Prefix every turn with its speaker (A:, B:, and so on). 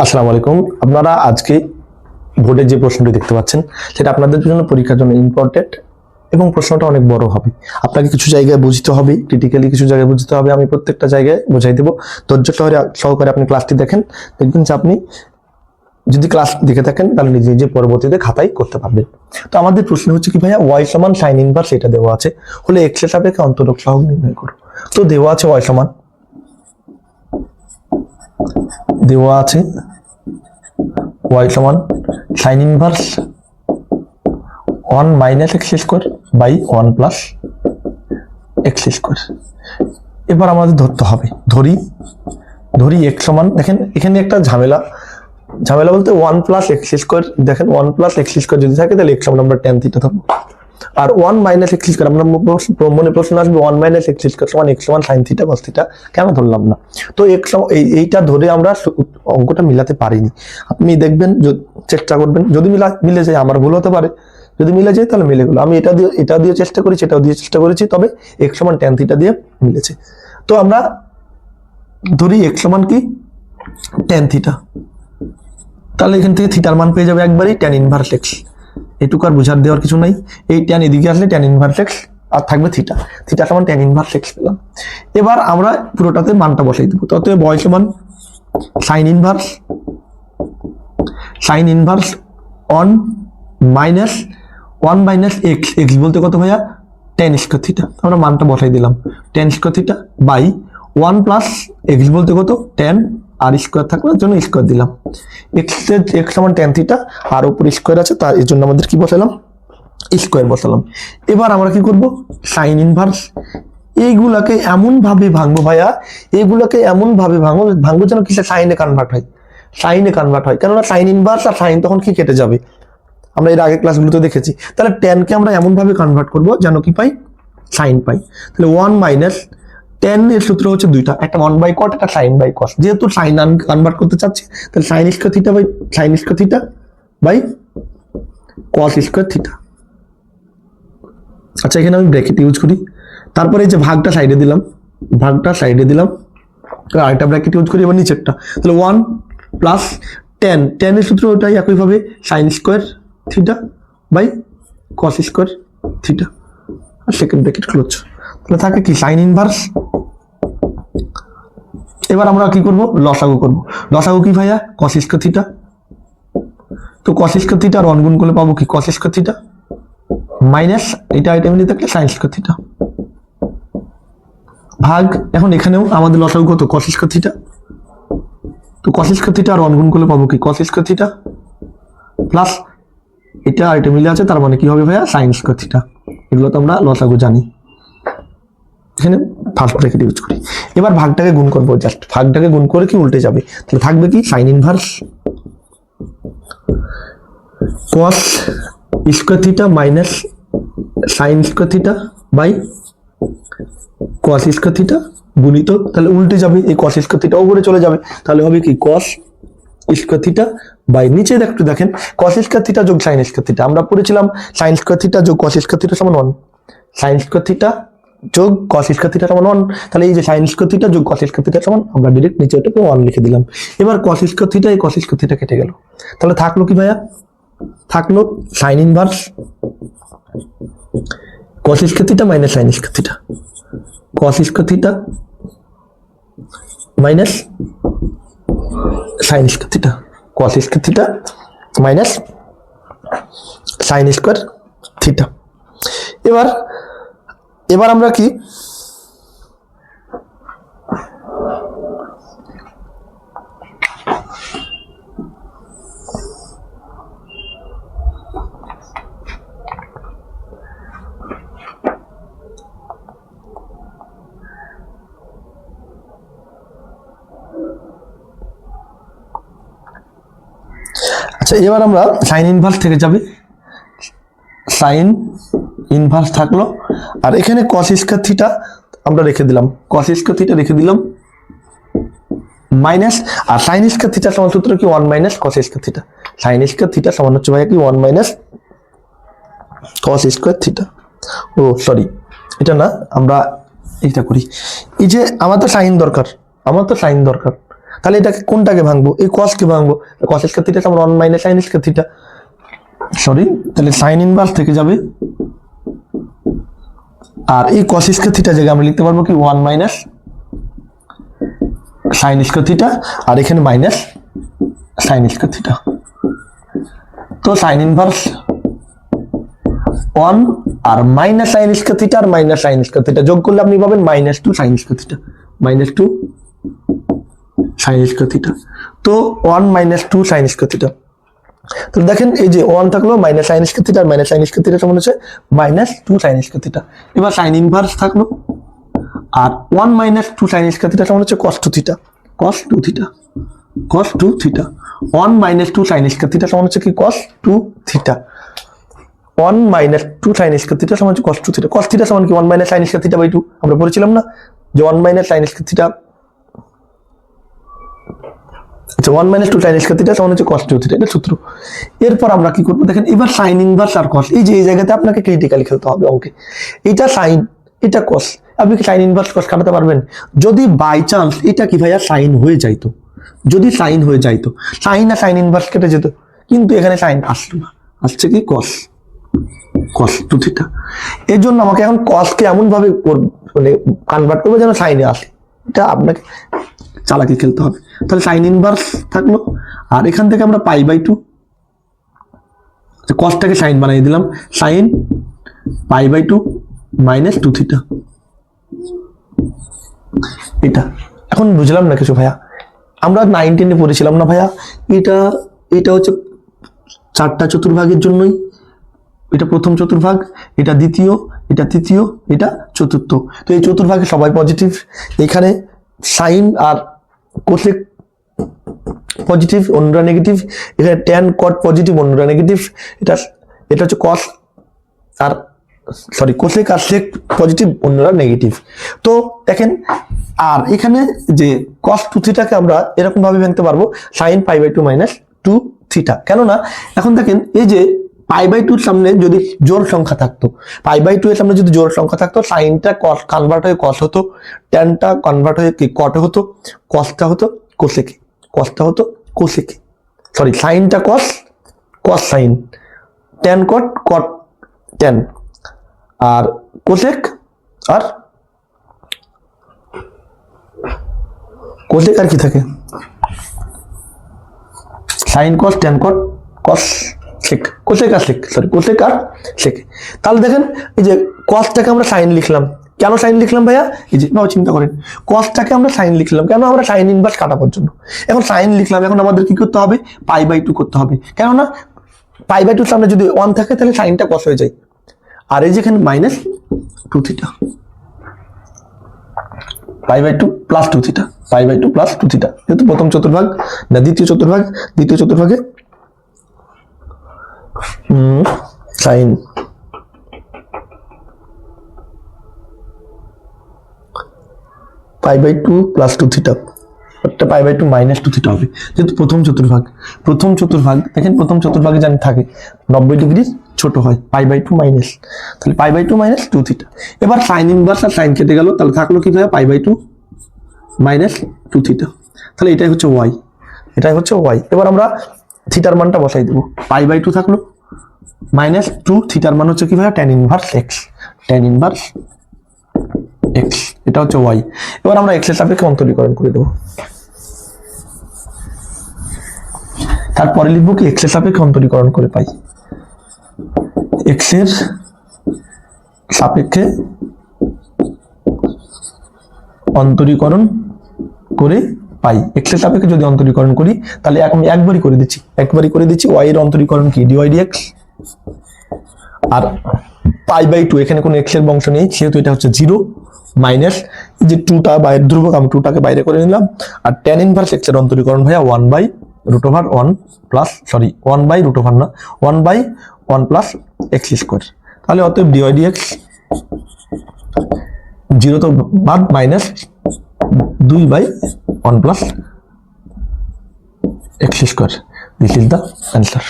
A: আসসালামু আলাইকুম। আপনারা আজকে বোর্ডে যে প্রশ্নটি দেখতে পাচ্ছেন সেটা আপনাদের জন্য পরীক্ষার জন্য ইম্পর্টেন্ট এবং প্রশ্নটা অনেক বড় হবে। আপনাকে কিছু জায়গায় বুঝতে হবে, ক্রিটিক্যালি কিছু জায়গায় বুঝতে হবে। আমি প্রত্যেকটা জায়গায় বোঝাই দেবো। ধৈর্য সহকারে আপনি ক্লাসটি দেখেন, দেখবেন যে আপনি যদি ক্লাস দেখে থাকেন তাহলে নিজে নিজে পরবর্তীতে খাতায় করতে পারবেন। তো আমাদের প্রশ্ন হচ্ছে কি ভাইয়া, ওয়াই সমান সাইন ইনভার্স এটা দেওয়া আছে, হলে এক্স এর সাপেক্ষে অন্তরক সহগ নির্ণয় করো। তো দেওয়া আছে ওয়াই সমান sine inverse 1 minus x square by 1 plus x square. এবার আমাদের ধরতে হবে, ধরি এক্স সমান, দেখেন এখানে একটা ঝামেলা বলতে 1 প্লাস এক্স স্কোয়ার। দেখেন 1 প্লাস এক্স স্কোয়ার যদি থাকে তাহলে এক্স সমান আমরা tan থিটা ধরবো, আর 1 মাইনাস এক্স স্কোয়ার আমরা মনে প্রশ্ন আসবে 1 মাইনাস এক্স স্কোয়ার সমান এক্স সমান সাইন থিটা কস থিটা, কেন ধরলাম না? তো এক্স এইটা ধরে আমরা অঙ্কটা মিলাতে পারিনি। আপনি দেখবেন, চেষ্টা করবেন, যদি মিলে যায় আমার ভুল হতে পারে, যদি মিলে যায় তাহলে মিলে গেলো। আমি এটা দিয়ে চেষ্টা করেছি, এটাও দিয়ে চেষ্টা করেছি, তবে এক্স সমান tan থিটা দিয়ে মিলেছে। তো আমরা ধরি এক্স সমান কি tan থিটা, তাহলে এখান থেকে থিটার মান পেয়ে যাবে একবারই tan ইনভার্স এক্স। এটুকু আর বুঝার দেওয়ার কিছু নাই। এই tan এদিকে আসলে tan ইনভার্স এক্স আর থাকবে থিটা সমান tan ইনভার্স এক্স পেলাম। এবার আমরা পুরোটাতে মানটা বসাই দেবো। অতএব y সমান সাইন ইনভার্স 1 মাইনাস এক্স বলতে কত ভাইয়া, tan স্কয়ার থিটা। আমরা মানটা বসাই দিলাম, tan square theta by 1 plus x বলতে কত tan, আর স্কোয়ার থাকলে জন্য স্কোয়ার দিলাম, এক্স সমান tan থিটা, আর উপর স্কোয়ার আছে তার এর জন্য আমাদের কি বসালাম, স্কোয়ার বসালাম। এবার আমরা কি করব, সাইন ইনভার্স এইগুলাকে এমন ভাবে ভাঙবো ভাইয়া, ভাঙবো যেন কিসে সাইনে কনভার্ট হয়, কেননা সাইন ইনভার্স আর সাইন তখন কি কেটে যাবে, আমরা এর আগের ক্লাসগুলোতে দেখেছি। তাহলে ট্যানকে আমরা এমন ভাবে কনভার্ট করবো যেন কি পাই, সাইন পাই। তাহলে 1 মাইনাস tan এর সূত্র হচ্ছে দুইটা, একটা 1 বাই কট, একটা সাইন বাই কস। যেহেতু সাইন আমি কনভার্ট করতে চাচ্ছি, তাহলে sine square theta by cos square theta. আচ্ছা, এখানে আমি ব্র্যাকেট ইউজ করি, তারপরে এই যে ভাগটা সাইডে দিলাম, আরেকটা ব্র্যাকেট ইউজ করি, এবার নিচেরটা। তাহলে 1 প্লাস tan এর সূত্র ওটাই একইভাবে sine square theta by cos square theta, আর সেকেন্ড ব্র্যাকেট ক্লোজ। তাহলে থাকে কি সাইন ইনভার্স। এবার আমরা কি করব, লসাগু কি ভাইয়া, কস স্কয়ার থিটা। তো কস স্কয়ার থিটা আর 1 গুণ করলে পাবো কি, কস স্কয়ার থিটা মাইনাস এটা মিলে থাকলে সাইন স্কয়ার থিটা ভাগ, এখন এখানেও আমাদের লসাগু কত, কস স্কয়ার থিটা। তো কস স্কয়ার থিটা আর 1 গুণ করলে পাবো কি, কস স্কয়ার থিটা প্লাস এটা মিলে আছে, তার মানে কি হবে ভাইয়া, সাইন স্কয়ার থিটা। এগুলো তো আমরা লসাগু জানি, এখানে ফার্স্ট ব্র্যাকেট ইউজ করি। এবার ভাগটাকে গুণ করবো, জাস্ট ভাগটাকে গুণ করে কি উল্টে যাবে, তাহলে থাকবে কি sine inverse cos square theta minus sine square theta by cos square theta গুণিত, তাহলে উল্টে যাবে, এই কস স্কয়ার থিটা উপরে চলে যাবে, তাহলে হবে কি কস স্কয়ার থিটা বাই নিচে একটু দেখেন কস স্কয়ার থিটা যোগ সাইন স্কয়ার থিটা। আমরা পড়েছিলাম সাইন স্কয়ার থিটা যোগ কস স্কয়ার থিটা সমান 1, সাইন স্কয়ার থিটা যোগ কস স্কয়ার থিটা সমান 1। তাহলে এই যে সাইন স্কয়ার থিটা যোগ কস স্কয়ার থিটা সমান, আমরা ডাইরেক্ট নিচে ওটাকে 1 লিখে দিলাম। এবার কস স্কয়ার থিটা, এই কস স্কয়ার থিটা কেটে গেল, তাহলে থাকলো কি ভাইয়া, থাকলো sign inverse cos square theta minus sine square theta, কস square theta minus sine square theta, কস square theta minus sine square theta. এবার আমরা কি, আচ্ছা এবার আমরা সাইন ইনভার্স থেকে যাবে, সাইন ইনভার্স থাকলো, আর এখানে কস স্কয়ার থিটা আমরা রেখে দিলাম, মাইনাস, আর সাইন স্কয়ার থিটা সমান সূত্র কি 1 minus cos square theta. Sign square theta সমান হচ্ছে ভাইয়া কি 1 মাইনাস কস স্কয়ার থিটা। ও সরি, এটা না, আমরা এইটা করি, এই যে আমার তো সাইন দরকার, তাহলে এটাকে কোনটাকে ভাঙবো? এই কসকে ভাঙবো। কস স্কয়ার থিটা সমান 1 minus sine square theta, sorry, তাহলে সাইন ইনভার্স থেকে যাবে, আর এই কস স্কয়ার থিটা জায়গায় আমরা লিখতে পারবো কি 1 মাইনাস সাইন স্কয়ার থিটা, আর এখানে মাইনাস সাইন স্কয়ার থিটা। তো সাইন ইনভার্স 1 আর মাইনাস সাইন স্কয়ার থিটা আর মাইনাস সাইন স্কয়ার থিটা যোগ করলে আপনি পাবেন -2 sign square theta, -2 sign square theta. তো 1 - 2 সাইন স্কয়ার থিটা। তো দেখেন এই যে 1 থাকলো মাইনাস সাইন স্কয়ার থিটা আর মাইনাস সাইন স্কয়ার থিটা সমান হচ্ছে -2 সাইন স্কয়ার থিটা। এবার সাইন ইনভার্স থাকলো, আর 1 - 2 সাইন স্কয়ার থিটা সমান হচ্ছে cos 2 theta, cos 2 theta, cos 2 theta. 1 - 2 sign square theta সমান হচ্ছে কি cos 2 theta. 1 - 2 sign square theta সমান হচ্ছে cos 2 থিটা। cos থিটা সমান কি 1 - সাইন স্কয়ার থিটা বাই 2, আমরা পড়েছিলাম না যে 1 - সাইন স্কয়ার থিটা, আচ্ছা 1 - 2 সাইন স্কয়ার থিটা সমান হচ্ছে cos 2 থিটা, এটা সূত্র। এরপর আমরা কি করব দেখেন, এবার সাইন ইনভার্স আর cos, এই যে এই জায়গাতে আপনাকে ক্রিটিক্যালি খেলতে হবে অঙ্কে। এটা সাইন, এটা cos, আপনি কি সাইন ইনভার্স cos কাটাতে পারবেন? যদি বাই চান্স এটা কি ভাইয়া সাইন হয়ে যাইতো, যদি সাইন হয়ে যাইতো, সাইন আর সাইন ইনভার্স কেটে যেত, কিন্তু এখানে সাইন আসলো না, আসছে কি cos 2 থিটা। এর জন্য আমাকে এখন cos কে এমন ভাবে মানে কনভার্ট করবো যেন সাইনে আসে, এটা আপনাকে চালাকি খেলতে হবে। তাহলে সাইন ইনভার্স থাকলো, আর এখান থেকে আমরা π/2, কসটাকে সাইন বানিয়ে দিলাম, সাইন π/2 - 2 থিটা। এটা এখন বুঝলাম না কিছু ভাইয়া, আমরা 9 10 পড়েছিলাম না ভাইয়া, এটা হচ্ছে 4টা চতুর্ভাগের জন্যই, এটা প্রথম চতুর্ভাগ, এটা দ্বিতীয়, এটা তৃতীয়, এটা চতুর্থ। তো এই চতুর্ভাগে সবাই পজিটিভ, এখানে সাইন আর কোসেক পজিটিভ, অন্যরা নেগেটিভ, এখানে ট্যান কট পজিটিভ, অন্যরা নেগেটিভ, এটা হচ্ছে কস আর সরি কোসেক আর সেক পজিটিভ, অন্যরা নেগেটিভ। তো দেখেন, আর এখানে যে cos 2 থিটাকে আমরা এরকম ভাবে ভাঙতে পারবো sin π/2 - 2 থিটা। কেননা এখন দেখেন এই যে π/2 এর সামনে যদি জোড় সংখ্যা থাকতো, π/2 এর সামনে যদি জোড় সংখ্যা থাকতো, সাইনটা cos কনভার্ট হয়ে cos হতো, ট্যানটা কনভার্ট হয়ে কি cot হতো, cosটা হতো কোসেকে, cosটা হতো কোসেকে, সরি সাইনটা cos sine, tan cot cot tan, আর কোসেক আর কোসেক আর কি থাকে sine cos tan cot cos sec, cosec আর সেক, সরি কোসেক আর সেক। তাহলে দেখেন এই যে কসটাকে আমরা সাইন লিখলাম, কেন সাইন লিখলাম ভাইয়া? এই যে বাবা চিন্তা করেন, কসটাকে আমরা সাইন লিখলাম কেন? আমরা সাইন ইনভার্স কাটাবার জন্য। এখন সাইন লিখলাম, এখন আমাদের কি করতে হবে? π/2 করতে হবে, কেননা π/2 সামনে যদি 1 থাকে তাহলে সাইনটা cos হয়ে যায়, আর এই যেখানে -2 থিটা, π/2 + 2 থিটা, π/2 + 2 থিটা, যেহেতু প্রথম চতুর্ভাগ না দ্বিতীয় চতুর্ভাগ, দ্বিতীয় চতুর্ভাগে সাইন π/2 + 2 থিটা, একটা π/2 - 2 থিটা হবে, যেহেতু প্রথম চতুর্ভাগ। প্রথম চতুর্ভাগ দেখেন, প্রথম চতুর্ভাগে জানি থাকে 90 ডিগ্রি ছোট হয়, π/2 মাইনাস, তাহলে π/2 - 2 থিটা। এবার সাইন ইনভার্স আর সাইন কেটে গেল, তাহলে থাকলো কি ভাইয়া π/2 - 2 থিটা। তাহলে এটাই হচ্ছে ওয়াই, এটাই হচ্ছে ওয়াই। এবার আমরা থিটার মানটা বসাই দেবো, π/2 থাকলো -2 থিটার মান হচ্ছে কি ভাইয়া tan inverse x, tan inverse x, এটা হচ্ছে y। এবার আমরা x এর সাপেক্ষে অন্তরীকরণ করে দেব, তারপরে লিখবো কি x এর সাপেক্ষে অন্তরীকরণ করে পাই, x এর সাপেক্ষে অন্তরীকরণ করে পাই। x এর সাপেক্ষে যদি অন্তরীকরণ করি তাহলে আমি একবারই করে দিচ্ছি, y এর অন্তরীকরণ কি dy dx, আর π/2 এখানে কোনো x এর বংশ নেই, সেহেতু এটা হচ্ছে 0 মাইনাস যে 2টা বাইরের ধ্রুবক, আমি 2টাকে বাইরে করে নিলাম, আর tan ইনভার্স x এর অন্তরীকরণ ভাইয়া 1/√1 প্লাস, সরি 1/√1 না, 1/1 প্লাস x²। তাহলে অতএব dy dx 0 তো বাদ, -2/1 plus x²। This is the answer.